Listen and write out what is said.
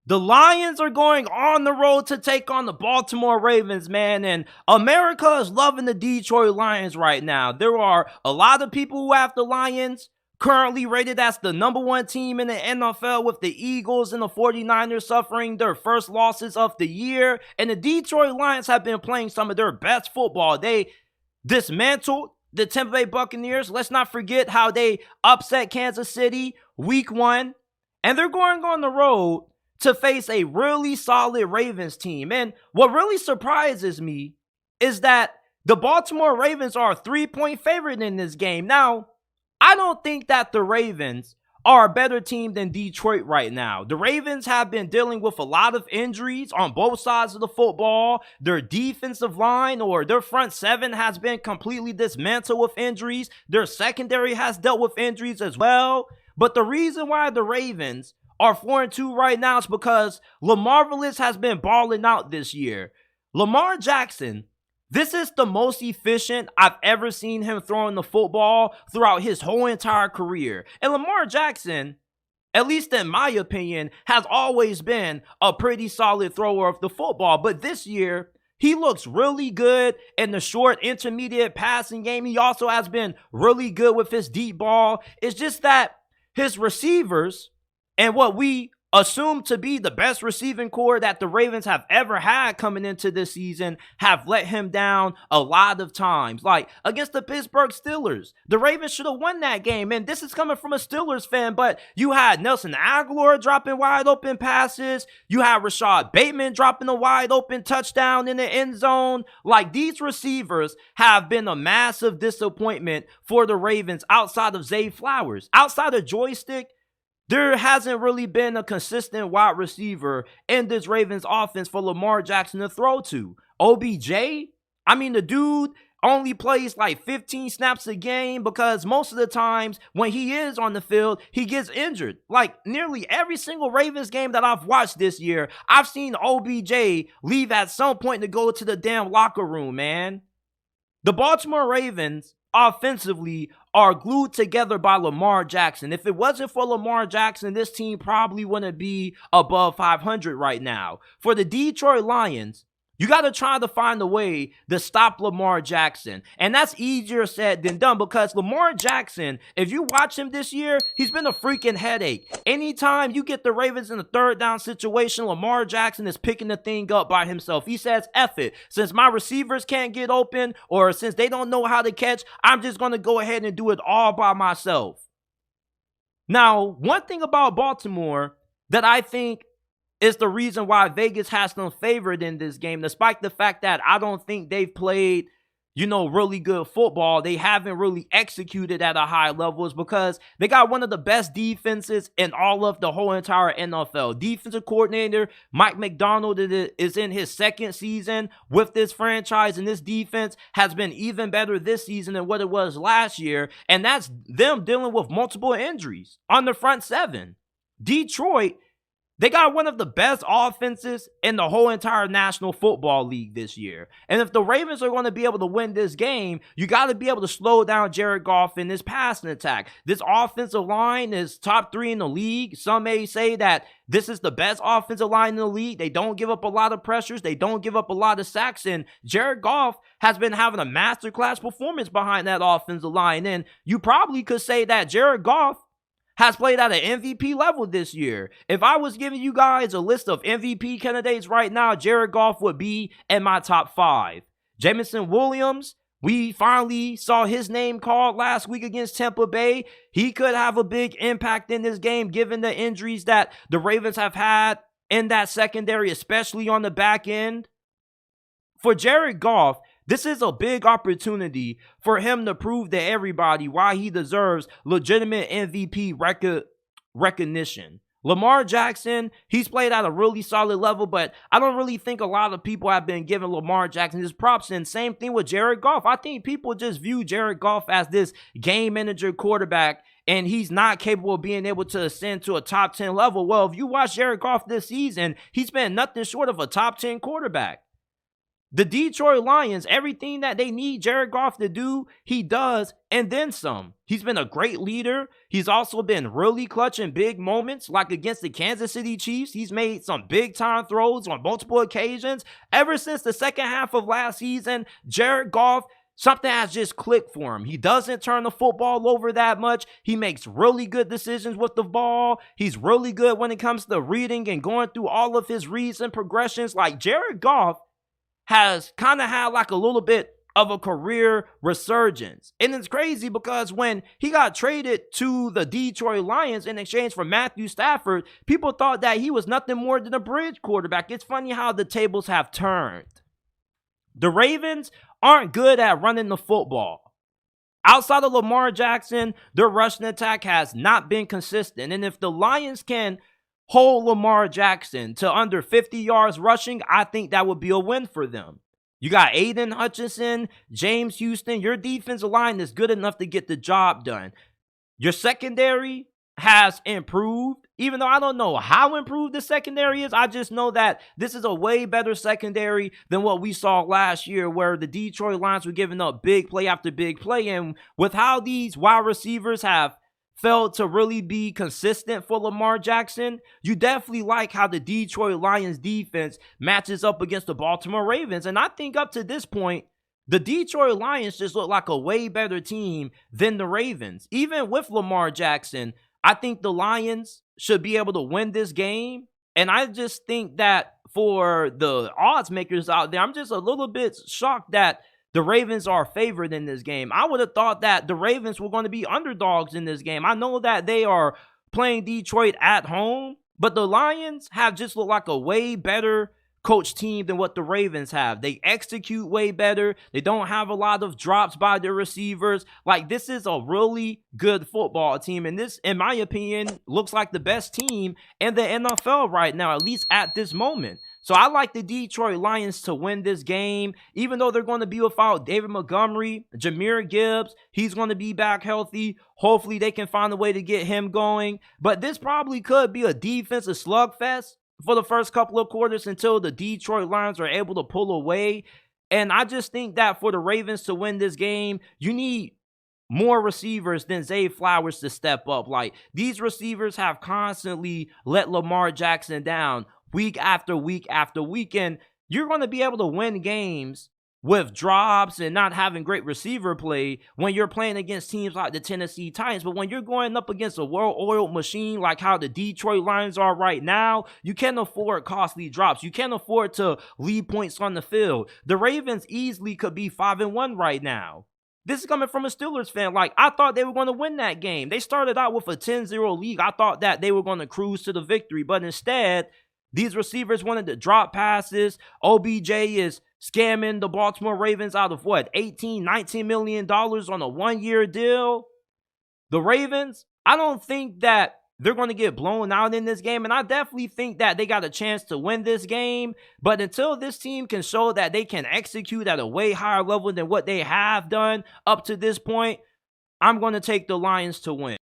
The Lions are going on the road to take on the Baltimore Ravens, man, and America is loving the Detroit Lions right now. There are a lot of people who have the Lions currently rated as the number 1 team in the NFL, with the Eagles and the 49ers suffering their first losses of the year. And the Detroit Lions have been playing some of their best football. They dismantled the Tampa Bay Buccaneers. Let's not forget how they upset Kansas City week 1. And they're going on the road to face a really solid Ravens team. And what really surprises me is that the Baltimore Ravens are a 3-point favorite in this game. Now, I don't think that the Ravens are a better team than Detroit right now. The Ravens have been dealing with a lot of injuries on both sides of the football. Their defensive line, or their front seven, has been completely dismantled with injuries. Their secondary has dealt with injuries as well. But the reason why the Ravens are 4-2 right now is because Lamar has been balling out this year. Lamar Jackson, this is the most efficient I've ever seen him throwing the football throughout his whole entire career. And Lamar Jackson, at least in my opinion, has always been a pretty solid thrower of the football. But this year, he looks really good in the short, intermediate passing game. He also has been really good with his deep ball. It's just that his receivers, and what we assume to be the best receiving core that the Ravens have ever had coming into this season, have let him down a lot of times. Like against the Pittsburgh Steelers, the Ravens should have won that game. And this is coming from a Steelers fan, but you had Nelson Aguilar dropping wide open passes. You had Rashad Bateman dropping a wide open touchdown in the end zone. Like, these receivers have been a massive disappointment for the Ravens outside of Zay Flowers. Outside of Joystick, there hasn't really been a consistent wide receiver in this Ravens offense for Lamar Jackson to throw to. OBJ, I mean, the dude only plays like 15 snaps a game because most of the times when he is on the field, he gets injured. Like, nearly every single Ravens game that I've watched this year, I've seen OBJ leave at some point to go to the damn locker room, man. The Baltimore Ravens offensively are glued together by Lamar Jackson. If it wasn't for Lamar Jackson, this team probably wouldn't be above 500 right now. For the Detroit Lions, you got to try to find a way to stop Lamar Jackson. And that's easier said than done, because Lamar Jackson, if you watch him this year, he's been a freaking headache. Anytime you get the Ravens in a third down situation, Lamar Jackson is picking the thing up by himself. He says, F it. Since my receivers can't get open, or since they don't know how to catch, I'm just going to go ahead and do it all by myself. Now, one thing about Baltimore that I think is the reason why Vegas has them favored in this game, despite the fact that I don't think they've played, really good football. They haven't really executed at a high level, is because they got one of the best defenses in all of the whole entire NFL. Defensive coordinator Mike Macdonald is in his second season with this franchise, and this defense has been even better this season than what it was last year, and that's them dealing with multiple injuries on the front seven. Detroit, they got one of the best offenses in the whole entire National Football League this year. And if the Ravens are going to be able to win this game, you got to be able to slow down Jared Goff in this passing attack. This offensive line is top 3 in the league. Some may say that this is the best offensive line in the league. They don't give up a lot of pressures. They don't give up a lot of sacks. And Jared Goff has been having a masterclass performance behind that offensive line. And you probably could say that Jared Goff has played at an MVP level this year. If I was giving you guys a list of MVP candidates right now, Jared Goff would be in my top 5. Jameson Williams, we finally saw his name called last week against Tampa Bay. He could have a big impact in this game given the injuries that the Ravens have had in that secondary, especially on the back end. For Jared Goff, this is a big opportunity for him to prove to everybody why he deserves legitimate MVP recognition. Lamar Jackson, he's played at a really solid level, but I don't really think a lot of people have been giving Lamar Jackson his props. And same thing with Jared Goff. I think people just view Jared Goff as this game manager quarterback, and he's not capable of being able to ascend to a top 10 level. Well, if you watch Jared Goff this season, he's been nothing short of a top 10 quarterback. The Detroit Lions, everything that they need Jared Goff to do, he does, and then some. He's been a great leader. He's also been really clutch in big moments, like against the Kansas City Chiefs. He's made some big-time throws on multiple occasions. Ever since the second half of last season, Jared Goff, something has just clicked for him. He doesn't turn the football over that much. He makes really good decisions with the ball. He's really good when it comes to reading and going through all of his reads and progressions. Like, Jared Goff has kind of had like a little bit of a career resurgence. And it's crazy because when he got traded to the Detroit Lions in exchange for Matthew Stafford, people thought that he was nothing more than a bridge quarterback. It's funny how the tables have turned. The Ravens aren't good at running the football. Outside of Lamar Jackson, their rushing attack has not been consistent. And if the Lions can hold Lamar Jackson to under 50 yards rushing, I think that would be a win for them. You got Aiden Hutchinson, James Houston. Your defensive line is good enough to get the job done. Your secondary has improved, even though I don't know how improved the secondary is. I just know that this is a way better secondary than what we saw last year, where the Detroit Lions were giving up big play after big play. And with how these wide receivers have failed to really be consistent for Lamar Jackson, you definitely like how the Detroit Lions defense matches up against the Baltimore Ravens. And I think up to this point, the Detroit Lions just look like a way better team than the Ravens. Even with Lamar Jackson, I think the Lions should be able to win this game. And I just think that for the odds makers out there, I'm just a little bit shocked that the Ravens are favored in this game. I would have thought that the Ravens were going to be underdogs in this game. I know that they are playing Detroit at home, but the Lions have just looked like a way better coach team than what the Ravens have. They execute way better. They don't have a lot of drops by their receivers. Like, this is a really good football team. And this, in my opinion, looks like the best team in the NFL right now, at least at this moment. So I like the Detroit Lions to win this game, even though they're going to be without David Montgomery, Jahmyr Gibbs. He's going to be back healthy. Hopefully they can find a way to get him going. But this probably could be a defensive slugfest for the first couple of quarters until the Detroit Lions are able to pull away. And I just think that for the Ravens to win this game, you need more receivers than Zay Flowers to step up. Like, these receivers have constantly let Lamar Jackson down week after week after week. And you're going to be able to win games with drops and not having great receiver play when you're playing against teams like the Tennessee Titans. But when you're going up against a well-oiled machine like how the Detroit Lions are right now, you can't afford costly drops. You can't afford to leave points on the field. The Ravens easily could be 5-1 right now. This is coming from a Steelers fan. Like, I thought they were going to win that game. They started out with a 10-0 lead. I thought that they were going to cruise to the victory, but instead, these receivers wanted to drop passes. OBJ is scamming the Baltimore Ravens out of what, $18-19 million on a one-year deal? The Ravens, I don't think that they're going to get blown out in this game, and I definitely think that they got a chance to win this game. But until this team can show that they can execute at a way higher level than what they have done up to this point, I'm going to take the Lions to win.